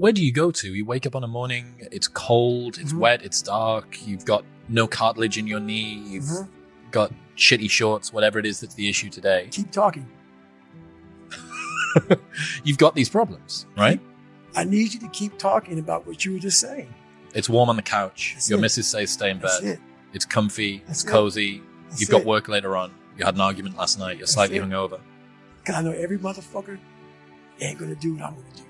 Where do you go to? You wake up on a morning, it's cold, it's wet, it's dark, you've got no cartilage in your knee, you've got shitty shorts, whatever it is that's the issue today. Keep talking. You've got these problems, right? I need you to keep talking about what you were just saying. It's warm on the couch. That's Your it. missus says stay in That's bed. it. It's comfy. That's it's it. cozy. That's You've got it. work later on. You had an argument last night. You're slightly hungover. Because I know every motherfucker ain't going to do what I'm going to do.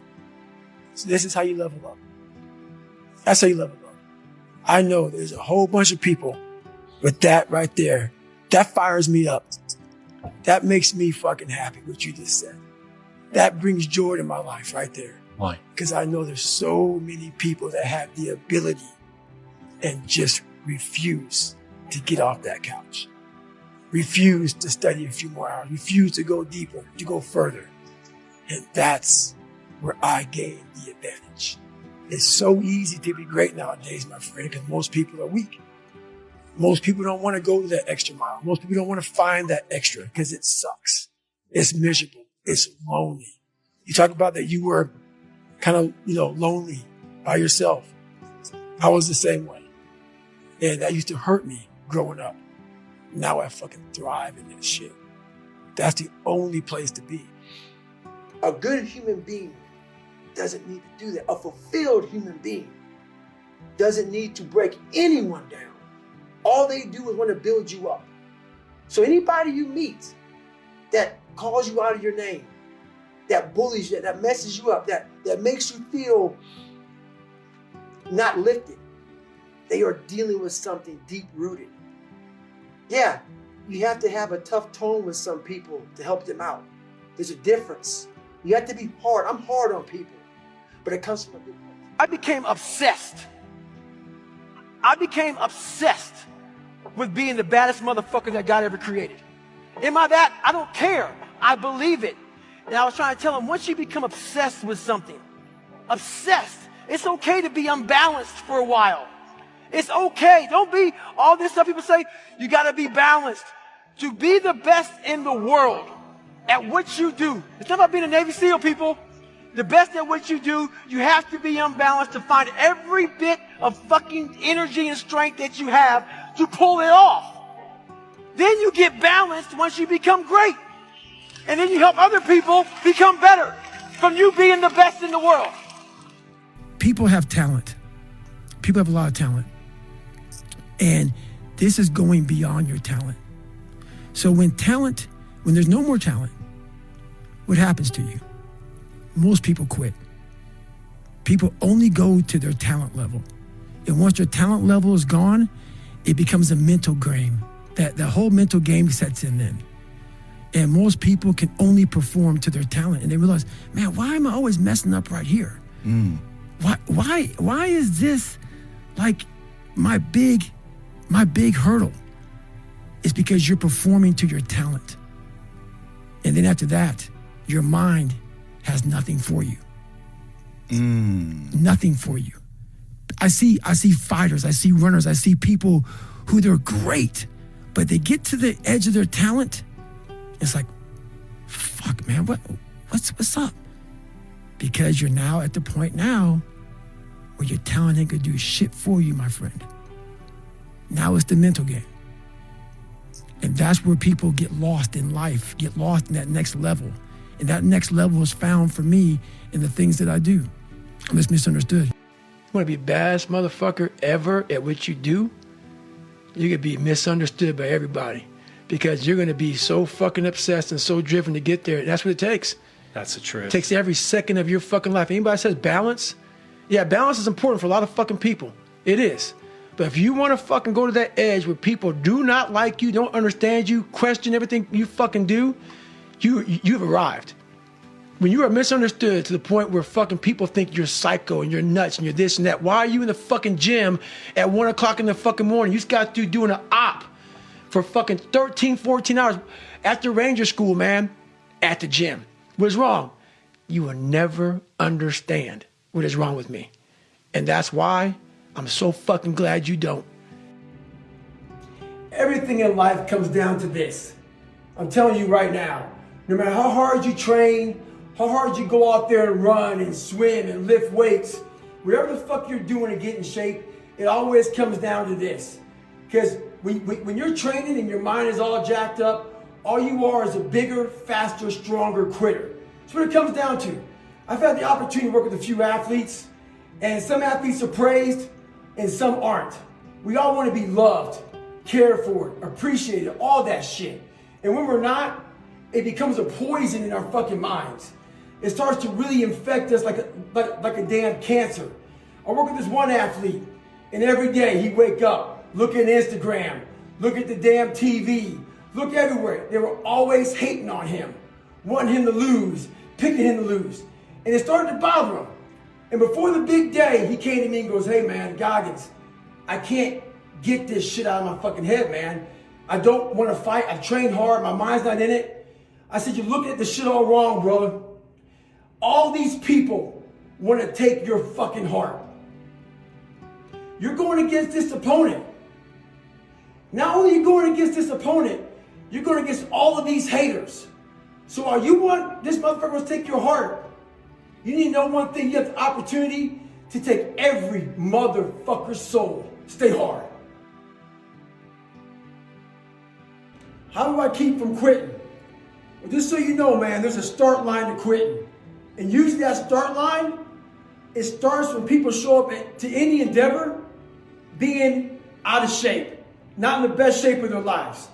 So this is how you level up. That's how you level up. I know there's a whole bunch of people with that right there. That fires me up. That makes me fucking happy, what you just said. That brings joy to my life right there. Why? Because I know there's so many people that have the ability and just refuse to get off that couch. Refuse to study a few more hours. Refuse to go deeper, to go further. And that's where I gain the advantage. It's so easy to be great nowadays, my friend, because most people are weak. Most people don't want to go to that extra mile. Most people don't want to find that extra because it sucks. It's miserable. It's lonely. You talk about that you were kind of, lonely by yourself. I was the same way. And that used to hurt me growing up. Now I fucking thrive in that shit. That's the only place to be. A good human being doesn't need to do that. A fulfilled human being doesn't need to break anyone down. All they do is want to build you up. So anybody you meet that calls you out of your name, that bullies you, that messes you up, that makes you feel not lifted, they are dealing with something deep-rooted. Yeah, you have to have a tough tone with some people to help them out. There's a difference. You have to be hard. I'm hard on people, but it comes from a good place. I became obsessed with being the baddest motherfucker that God ever created. Am I that? I don't care. I believe it. And I was trying to tell him, once you become obsessed with something, it's okay to be unbalanced for a while. It's okay. Don't be all this stuff people say, you got to be balanced. To be the best in the world at what you do. It's not about being a Navy SEAL, people. The best at what you do, you have to be unbalanced to find every bit of fucking energy and strength that you have to pull it off. Then you get balanced once you become great. And then you help other people become better from you being the best in the world. People have talent. People have a lot of talent. And this is going beyond your talent. So when there's no more talent, what happens to you? Most people quit. People only go to their talent level. And once their talent level is gone, it becomes a mental game. The whole mental game sets in then. And most people can only perform to their talent. And they realize, man, why am I always messing up right here? Why is this like my big hurdle? It's because you're performing to your talent. And then after that, your mind has nothing for you. Nothing for you. I see fighters, I see runners, I see people who they're great, but they get to the edge of their talent. It's like, fuck, man, what's up? Because you're now at the point now where your talent ain't gonna do shit for you, my friend. Now it's the mental game. And that's where people get lost in life, get lost in that next level. And that next level is found for me in the things that I do. I'm just misunderstood. You wanna be the baddest motherfucker ever at what you do? You're gonna be misunderstood by everybody because you're gonna be so fucking obsessed and so driven to get there. That's what it takes. That's the truth. It takes every second of your fucking life. Anybody says balance? Yeah, balance is important for a lot of fucking people. It is. But if you want to fucking go to that edge where people do not like you, don't understand you, question everything you fucking do, you've arrived. When you are misunderstood to the point where fucking people think you're psycho and you're nuts and you're this and that, why are you in the fucking gym at 1 o'clock in the fucking morning? You just got to doing an op for fucking 13, 14 hours after Ranger School, man, at the gym. What is wrong? You will never understand what is wrong with me. And that's why I'm so fucking glad you don't. Everything in life comes down to this. I'm telling you right now, no matter how hard you train, how hard you go out there and run and swim and lift weights, whatever the fuck you're doing to get in shape, it always comes down to this. Because when you're training and your mind is all jacked up, all you are is a bigger, faster, stronger quitter. That's what it comes down to. I've had the opportunity to work with a few athletes, and some athletes are praised and some aren't. We all want to be loved, cared for, appreciated, all that shit. And when we're not, it becomes a poison in our fucking minds. It starts to really infect us like a damn cancer. I work with this one athlete, and every day he'd wake up, look at Instagram, look at the damn TV, look everywhere. They were always hating on him, wanting him to lose, picking him to lose. And it started to bother him. And before the big day, he came to me and goes, hey man, Goggins, I can't get this shit out of my fucking head, man. I don't want to fight. I've trained hard. My mind's not in it. I said, you're looking at the shit all wrong, brother. All these people want to take your fucking heart. You're going against this opponent. Not only are you going against this opponent, you're going against all of these haters. So are you want this motherfucker to take your heart? You need to know one thing. You have the opportunity to take every motherfucker's soul. Stay hard. How do I keep from quitting? Well, just so you know, man, there's a start line to quitting. And usually that start line, it starts when people show up to any endeavor being out of shape, not in the best shape of their lives.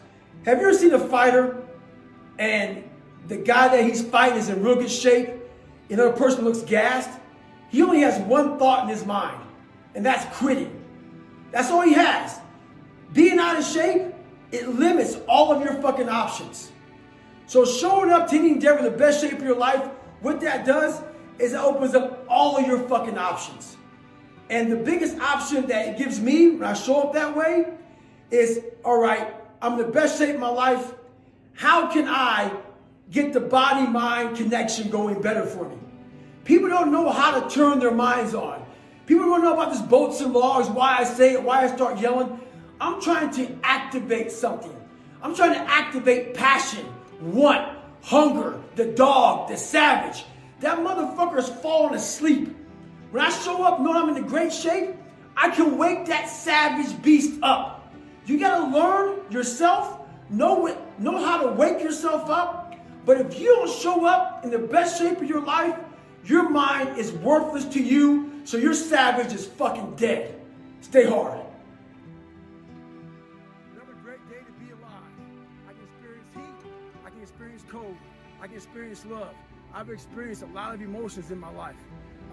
Have you ever seen a fighter and the guy that he's fighting is in real good shape, another person looks gassed? He only has one thought in his mind, and that's quitting. That's all he has. Being out of shape, it limits all of your fucking options. So showing up to any endeavor in the best shape of your life, what that does is it opens up all of your fucking options. And the biggest option that it gives me when I show up that way is, all right, I'm in the best shape of my life. How can I get the body-mind connection going better for me? People don't know how to turn their minds on. People don't know about this boats and logs, why I say it, why I start yelling. I'm trying to activate something. I'm trying to activate passion, want, hunger, the dog, the savage. That motherfucker is falling asleep. When I show up knowing I'm in great shape, I can wake that savage beast up. You gotta learn yourself, know how to wake yourself up. But if you don't show up in the best shape of your life, your mind is worthless to you, so your savage is fucking dead. Stay hard. Another great day to be alive. I can experience heat, I can experience cold, I can experience love. I've experienced a lot of emotions in my life.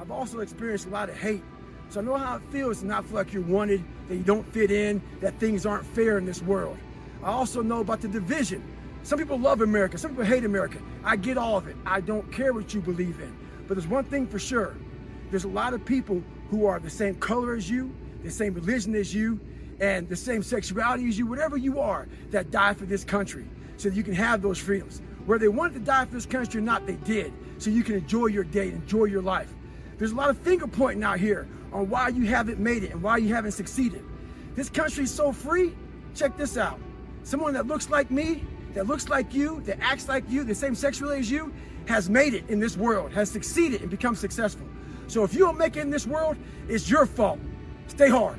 I've also experienced a lot of hate. So I know how it feels to not feel like you're wanted, that you don't fit in, that things aren't fair in this world. I also know about the division. Some people love America, some people hate America. I get all of it. I don't care what you believe in. But there's one thing for sure. There's a lot of people who are the same color as you, the same religion as you, and the same sexuality as you, whatever you are, that die for this country so that you can have those freedoms. Whether they wanted to die for this country or not, they did, so you can enjoy your day, enjoy your life. There's a lot of finger pointing out here on why you haven't made it and why you haven't succeeded. This country is so free. Check this out. Someone that looks like me, that looks like you, that acts like you, the same sexuality as you, has made it in this world, has succeeded and become successful. So if you don't make it in this world, it's your fault. Stay hard.